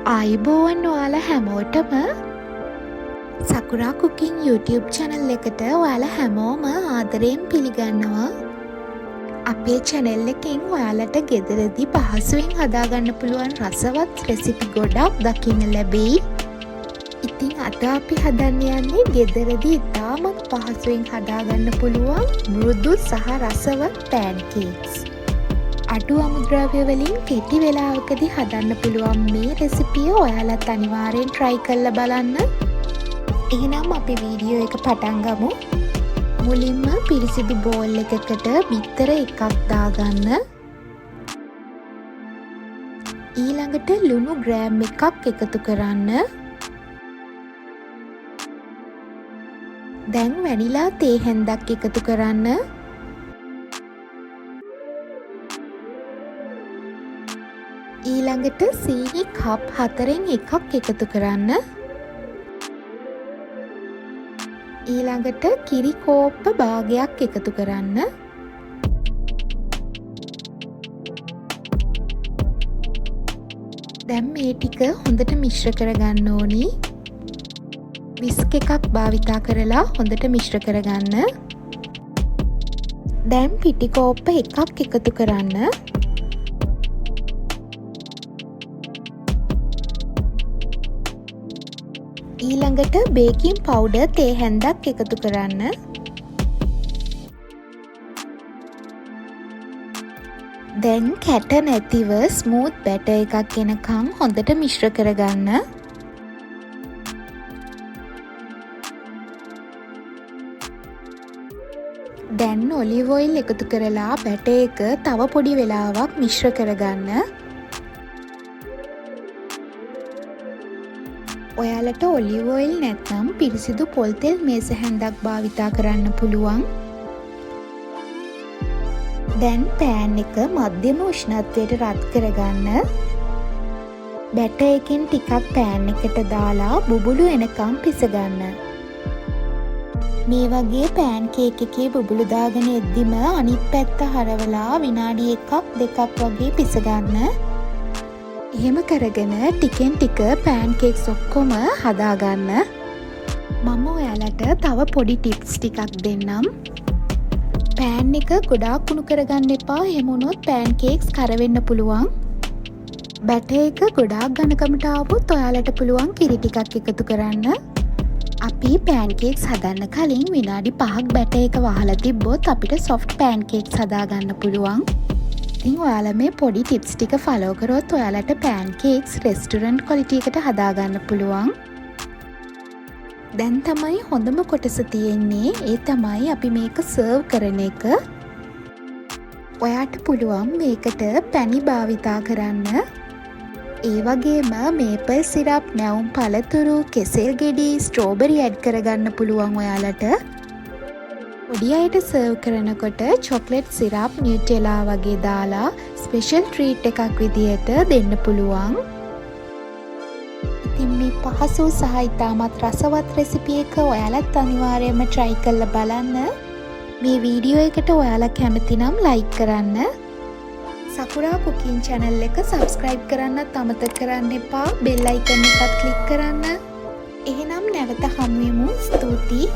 ආයුබෝවන් ඔයාලා හැමෝටම සකුරා කුකින් YouTube channel එකට ඔයාලා හැමෝම ආදරයෙන් පිළිගන්නවා. අපේ channel එකෙන් ඔයාලට ගෙදරදී පහසුවෙන් හදාගන්න පුළුවන් රසවත් රෙසිපි ගොඩක් දකින්න ලැබෙයි. ඉතින් අද අපි හදන්න යන්නේ ගෙදරදී ඉතාමත් පහසුවෙන් හදාගන්න පුළුවන් මෘදු සහ රසවත් pancakes. අඩු අමුද්‍රව්‍ය වලින් කෙටි වෙලාවකදී හදන්න පුළුවන් මේ රෙසිපිය ඔයාලත් අනිවාර්යෙන් try කරලා බලන්න. එහෙනම් අපි වීඩියෝ එක පටන් ගමු. මුලින්ම පිරිසිදු බෝල් එකකට බිත්තර එකක් දාගන්න. ඊළඟට ලුණු ග්‍රෑම් එකක් එකතු කරන්න. දැන් වැනිලා තේ හැන්දක් එකතු කරන්න. ඊළඟට සීනි කප් 4න් එකක් එකතු කරන්න. ඊළඟට කිරි කෝප්ප භාගයක් එකතු කරන්න. දැන් මේ ටික හොඳට මිශ්‍ර කරගන්න ඕනි. විස්ක් එකක් භාවිතා කරලා හොඳට මිශ්‍ර කරගන්න. දැන් පිටි කෝප්ප එකක් එකතු කරන්න. ඊළඟට බේකින් පවුඩර් තේ හැන්දක් එකතු කරන්න. දැන් කැට නැතිව ස්මූත් බැටර් එකක් එනකම් හොඳට මිශ්‍ර කරගන්න. දැන් ඔලිව් ඔයිල් එකතු කරලා බැටර් එක තව පොඩි වෙලාවක් මිශ්‍ර කරගන්න. ඔයාලට ඔලිව් ඔයිල් නැත්නම් පිරිසිදු පොල් තෙල් මේස හැන්දක් භාවිතා කරන්න පුළුවන්. දැන් පෑන් එක මධ්‍යම උෂ්ණත්වයට රත් කරගන්න. බැටර් එකෙන් ටිකක් පෑන් එකට දාලා බුබුලු එනකම් පිසගන්න. මේ වගේ පෑන් කේක් එකේ බුබුලු දාගෙන එද්දිම අනිත් පැත්ත හරවලා විනාඩි 1ක් 2ක් වගේ පිසගන්න. එහෙම කරගෙන ටිකෙන් ටික පෑන්කේක්ස් ඔක්කොම හදාගන්න. මම ඔයාලට තව පොඩි ටිප්ස් ටිකක් දෙන්නම්. පෑන් එක ගොඩාක් කුණු කරගන්න එපා. එහෙම වුණොත් පෑන්කේක්ස් කර වෙන්න පුළුවන්. බැටර් එක ගොඩාක් ඝනකමට ආවොත් ඔයාලට පුළුවන් කිරි ටිකක් එකතු කරන්න. අපි පෑන්කේක්ස් හදන්න කලින් විනාඩි 5ක් බැටර් එක වහලා තිබ්බොත් අපිට soft pancakes හදාගන්න පුළුවන්. ඉතින් ඔයාලා මේ පොඩි ටිප්ස් ටික ෆලෝ කරොත් ඔයාලට pancakes restaurant quality එකට හදාගන්න පුළුවන්. දැන් තමයි හොඳම කොටස තියෙන්නේ. ඒ තමයි අපි මේක සර්ව් කරන එක. ඔයාට පුළුවන් මේකට පැණි භාවිතා කරන්න. ඒ වගේම මේපල් සිරප්, නැවුම් පළතුරු, කෙසෙල් ගෙඩි, ස්ට්‍රෝබෙරි ඇඩ් කරගන්න පුළුවන් ඔයාලට. පොඩි අයට සර්ව් කරනකොට චොක්ලට් සිරප්, නියුටෙලා වගේ දාලා ස්පෙෂල් ට්‍රීට් එකක් විදියට දෙන්න පුළුවන්. ඉතින් මේ පහසු සහ ඉතාමත් රසවත් රෙසිපි එක ඔයාලත් අනිවාර්යයෙන්ම try කරලා බලන්න. මේ වීඩියෝ එකට ඔයාලා කැමති නම් like කරන්න. සකුරා කුකින් channel එක subscribe කරන්නත් අමතක කරන්න එපා. bell icon එකත් click කරන්න. එහෙනම් නැවත හමු වෙමු. ස්තුතියි.